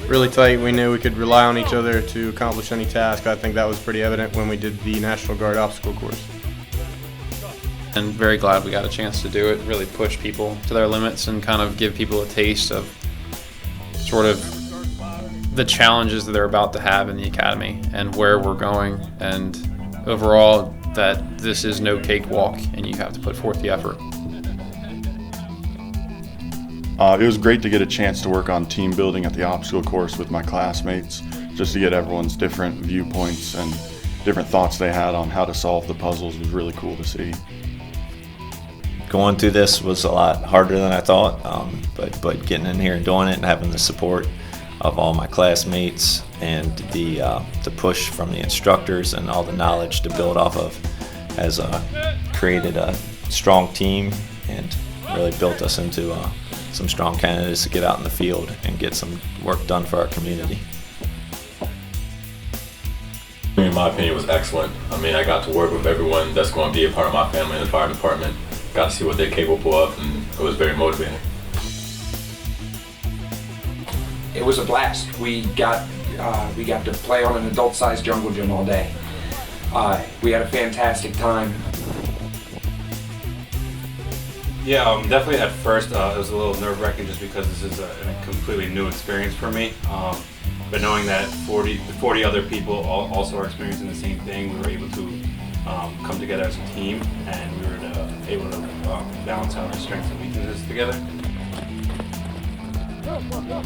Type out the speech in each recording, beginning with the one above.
Really tight. We knew we could rely on each other to accomplish any task. I think that was pretty evident when we did the National Guard obstacle course. And very glad we got a chance to do it, really push people to their limits and kind of give people a taste of sort of the challenges that they're about to have in the academy and where we're going, and overall that this is no cakewalk and you have to put forth the effort. It was great to get a chance to work on team building at the obstacle course with my classmates, just to get everyone's different viewpoints and different thoughts they had on how to solve the puzzles. Was really cool to see. Going through this was a lot harder than I thought, but getting in here and doing it and having the support of all my classmates and the push from the instructors and all the knowledge to build off of has created a strong team and really built us into some strong candidates to get out in the field and get some work done for our community. In my opinion, it was excellent. I mean, I got to work with everyone that's going to be a part of my family in the fire department. Got to see what they're capable of, and it was very motivating. It was a blast. We got to play on an adult-sized jungle gym all day. We had a fantastic time. Yeah, definitely at first it was a little nerve-wracking just because this is a completely new experience for me. But knowing that 40 other people also are experiencing the same thing, we were able to come together as a team, and we were able to balance out our strengths and weaknesses together.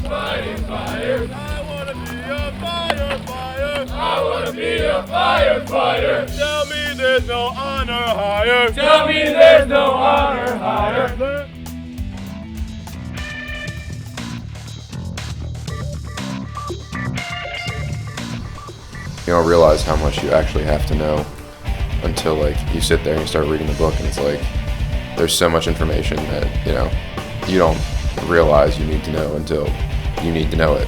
Fighting fires, I wanna be a firefighter. I wanna be a firefighter. Tell me there's no honor higher. Tell me there's no honor higher. You don't realize how much you actually have to know until you sit there and you start reading the book, and it's there's so much information that you don't realize you need to know until you need to know it.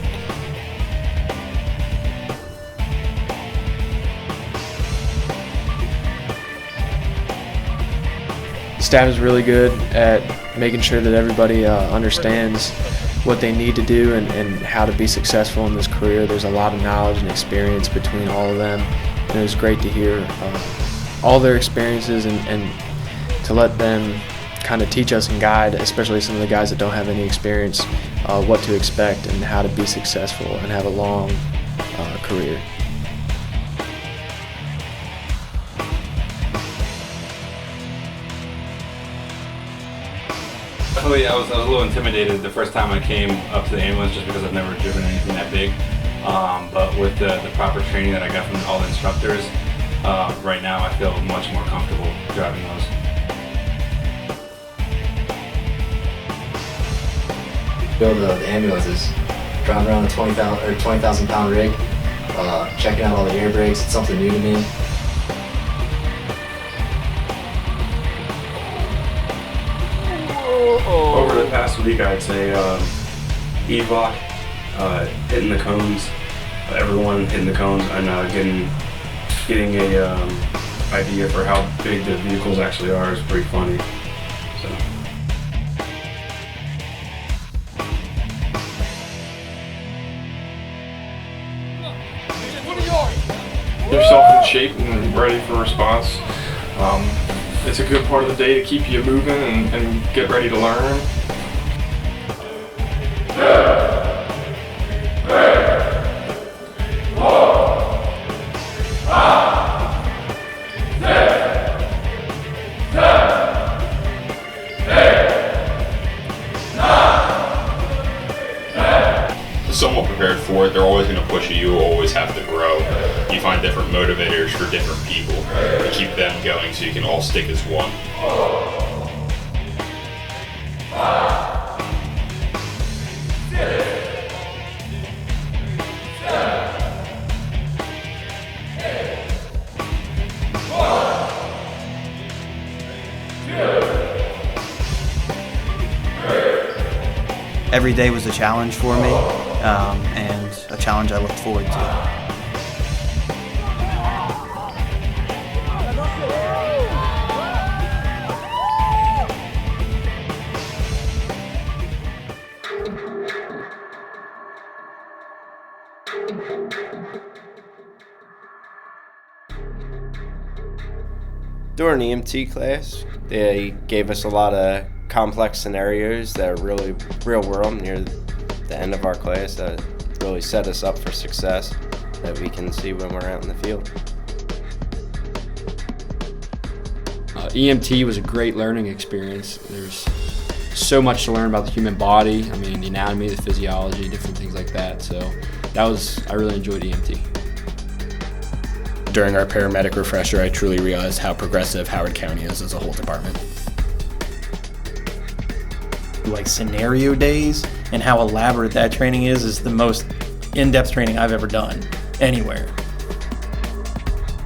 Staff is really good at making sure that everybody understands what they need to do and how to be successful in this career. There's a lot of knowledge and experience between all of them, and it was great to hear all their experiences and to let them kind of teach us and guide, especially some of the guys that don't have any experience, what to expect and how to be successful and have a long career. Definitely, I was a little intimidated the first time I came up to the ambulance just because I've never driven anything that big. But with the proper training that I got from all the instructors, right now I feel much more comfortable driving those. Build the ambulances, driving around a 20,000 pound rig, checking out all the air brakes. It's something new to me. Over the past week, I'd say EVOC, hitting the cones, everyone hitting the cones, and getting a idea for how big the vehicles actually are is pretty funny. So. Get yourself in shape and ready for response. It's a good part of the day to keep you moving and get ready to learn. Somewhat prepared for it. They're always going to push you. You always have to grow. You find different motivators for different people to keep them going so you can all stick as one. Every day was a challenge for me. and a challenge I look forward to. During EMT class, they gave us a lot of complex scenarios that are really real world near the end of our class that really set us up for success that we can see when we're out in the field. EMT was a great learning experience. There's so much to learn about the human body. I mean, the anatomy, the physiology, different things like that. So I really enjoyed EMT. During our paramedic refresher, I truly realized how progressive Howard County is as a whole department. Like scenario days and how elaborate that training is the most in-depth training I've ever done anywhere.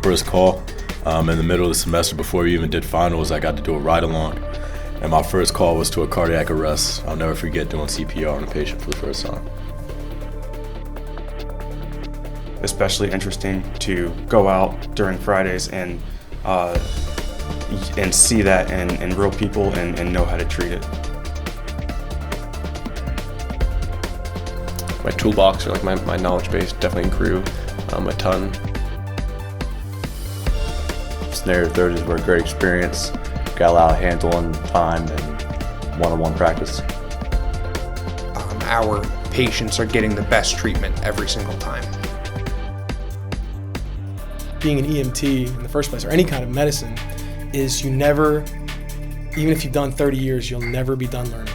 First call, in the middle of the semester before we even did finals, I got to do a ride-along. And my first call was to a cardiac arrest. I'll never forget doing CPR on a patient for the first time. Especially interesting to go out during Fridays and see that in real people and know how to treat it. My toolbox, or like my knowledge base, definitely grew a ton. Scenario 30s were a great experience. Got a lot of hands-on time and one-on-one practice. Our patients are getting the best treatment every single time. Being an EMT in the first place, or any kind of medicine, is you never, even if you've done 30 years, you'll never be done learning.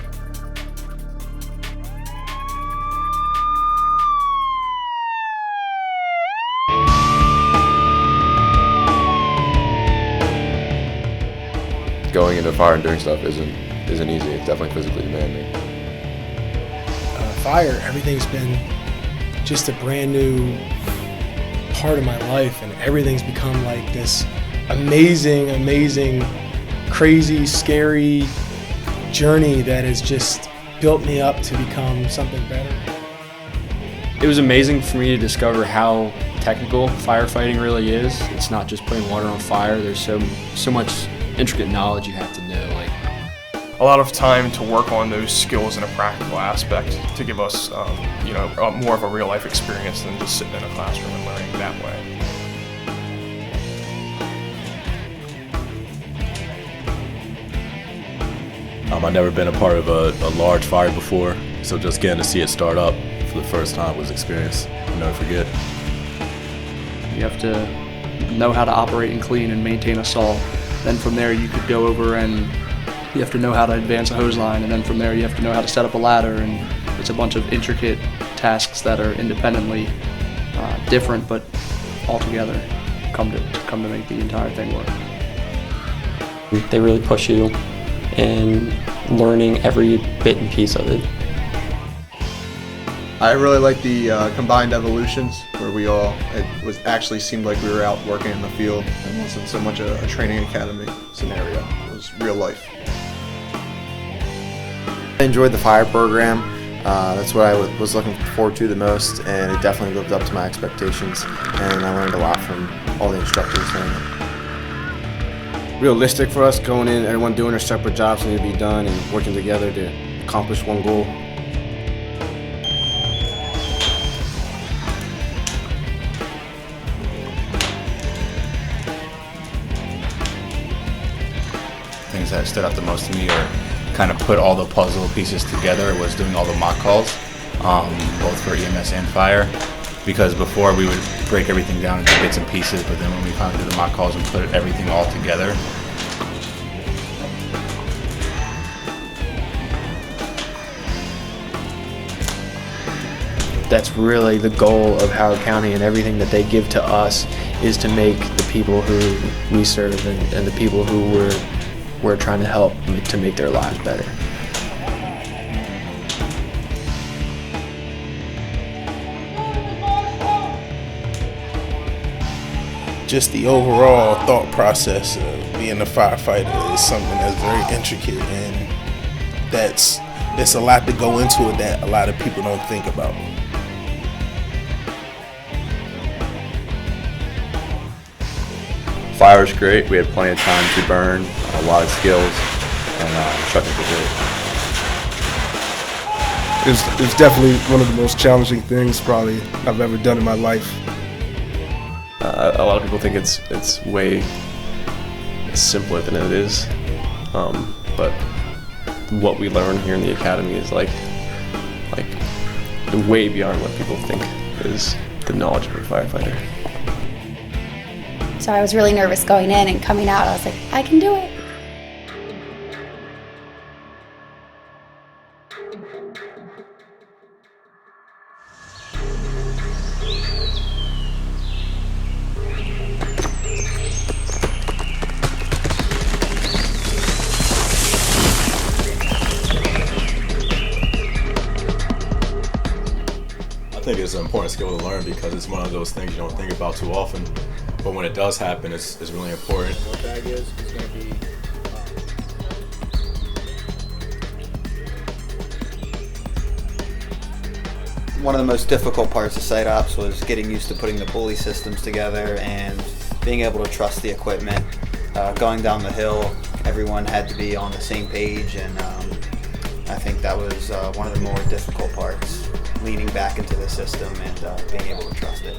Going into fire and doing stuff isn't easy. It's definitely physically demanding. Fire, everything's been just a brand new part of my life, and everything's become like this amazing, crazy, scary journey that has just built me up to become something better. It was amazing for me to discover how technical firefighting really is. It's not just putting water on fire. There's so much intricate knowledge you have to know. Like a lot of time to work on those skills in a practical aspect to give us, more of a real life experience than just sitting in a classroom and learning that way. I've never been a part of a large fire before, so just getting to see it start up for the first time was an experience I'll never forget. You have to know how to operate and clean and maintain a saw. Then from there you could go over and you have to know how to advance a hose line, and then from there you have to know how to set up a ladder, and it's a bunch of intricate tasks that are independently different, but all together come to make the entire thing work. They really push you in learning every bit and piece of it. I really like the combined evolutions where it actually seemed like we were out working in the field. It wasn't so much a training academy scenario. It was real life. I enjoyed the fire program. That's what I was looking forward to the most, and it definitely lived up to my expectations, and I learned a lot from all the instructors there. Realistic for us going in, everyone doing their separate jobs need to be done and working together to accomplish one goal. Things that stood out the most to me are kind of put all the puzzle pieces together was doing all the mock calls, both for EMS and fire, because before we would break everything down into bits and pieces, but then when we finally did the mock calls and put everything all together, that's really the goal of Howard County, and everything that they give to us is to make the people who we serve and the people who we're trying to help to make their lives better. Just the overall thought process of being a firefighter is something that's very intricate, and there's a lot to go into it that a lot of people don't think about. fire was great. We had plenty of time to burn, a lot of skills, and instructors were great. It was definitely one of the most challenging things probably I've ever done in my life. A lot of people think it's way simpler than it is, but what we learn here in the academy is like way beyond what people think is the knowledge of a firefighter. So I was really nervous going in, and coming out I was like, I can do it. I think it's an important skill to learn because it's one of those things you don't think about too often, but when it does happen, it's really important. What bag is going to be one of the most difficult parts of site ops was getting used to putting the pulley systems together and being able to trust the equipment. Going down the hill, everyone had to be on the same page, and I think that was one of the more difficult parts, leaning back into the system and being able to trust it.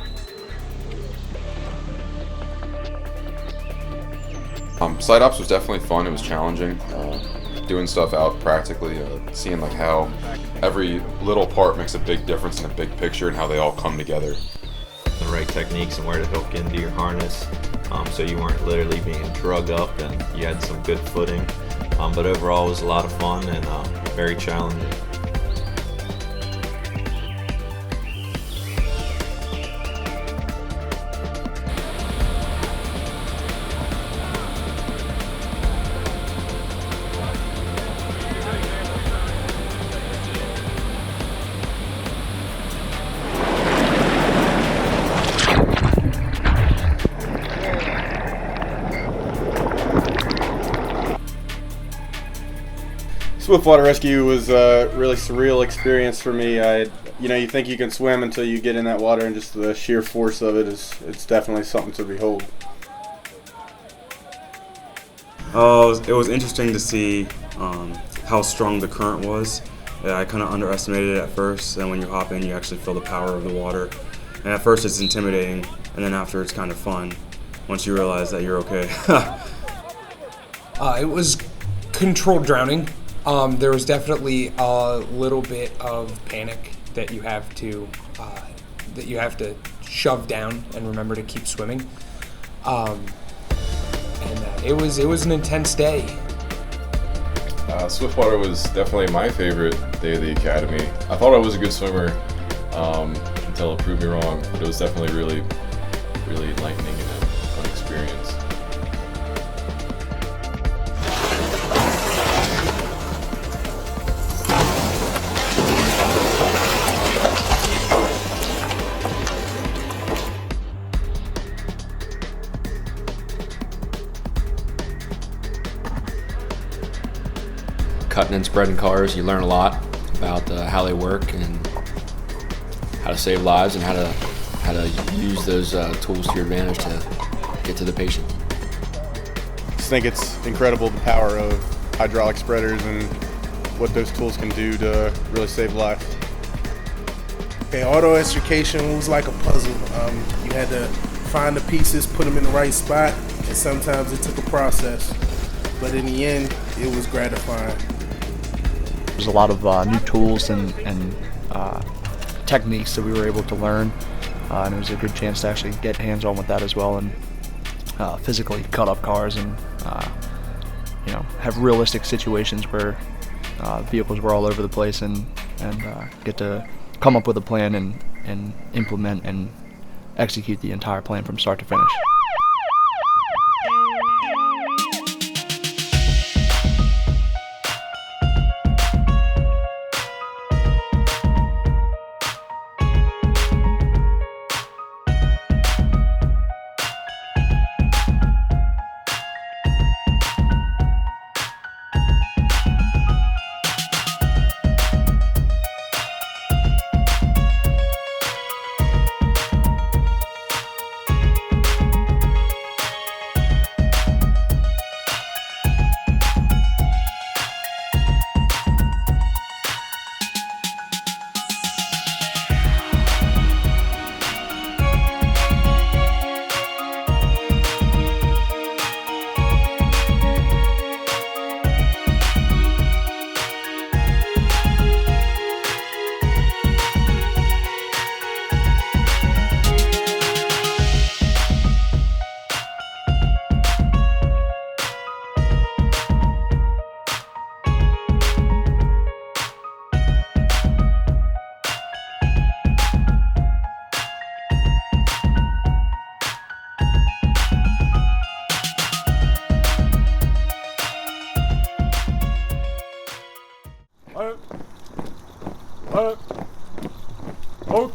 Site ops was definitely fun. It was challenging. Doing stuff out practically, seeing like how every little part makes a big difference in a big picture and how they all come together. The right techniques and where to hook into your harness, so you weren't literally being drug up and you had some good footing. But overall it was a lot of fun and very challenging. Swiftwater rescue was a really surreal experience for me. You think you can swim until you get in that water, and just the sheer force of it it's definitely something to behold. It was interesting to see how strong the current was. Yeah, I kind of underestimated it at first, and when you hop in, you actually feel the power of the water. And at first, it's intimidating, and then after, it's kind of fun once you realize that you're okay. It was controlled drowning. There was definitely a little bit of panic that you have to shove down and remember to keep swimming. It was an intense day. Swiftwater was definitely my favorite day of the academy. I thought I was a good swimmer until it proved me wrong, but it was definitely really, really enlightening and a fun experience. Cutting and spreading cars, you learn a lot about how they work and how to save lives and how to use those tools to your advantage to get to the patient. I just think it's incredible the power of hydraulic spreaders and what those tools can do to really save lives. Okay, auto extrication was like a puzzle. You had to find the pieces, put them in the right spot, and sometimes it took a process. But in the end, it was gratifying. There's a lot of new tools and techniques that we were able to learn, and it was a good chance to actually get hands-on with that as well and physically cut up cars and have realistic situations where vehicles were all over the place and get to come up with a plan and implement and execute the entire plan from start to finish.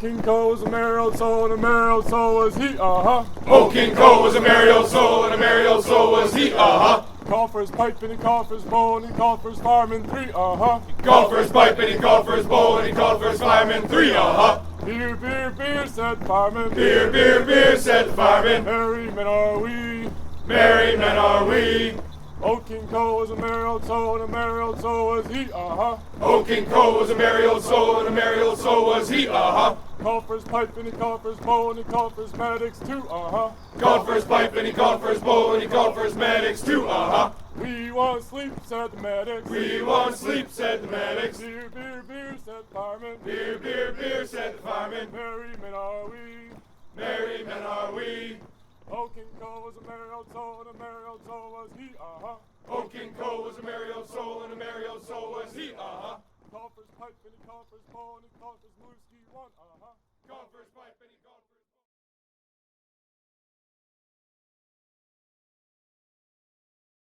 Old King Cole was a merry old soul, and a merry old soul was he, Old King Cole was a merry old soul, and a merry old soul was he, Called for his pipe and he called for his bowl and he called for his fireman 3, Called for his pipe and he called for his bowl and he called for his fireman 3, Beer, beer, beer, said the fireman. Beer, beer, beer, said the fireman. Merry men are we. Merry men are we. Old King Cole was a merry old soul, and a merry old soul was he, Old King Cole was a merry old soul, and a merry old soul was he, Called for his pipe and he called for his bowl and he called for his medics too, Called for his pipe and he called for his bowl and he called for his medics too, We want sleep, said the medics. We want sleep, said the medics. Beer, beer, beer, said the fireman. Beer, beer, beer, said the fireman. Merry men are we. Merry men are we. Old King Cole was a merry old soul, and a merry old soul was he, Old King Cole was a merry old soul, and a merry old soul was he, Called for his pipe and he called for his bowl and he called for his whiskey 1, Called for his pipe and he called for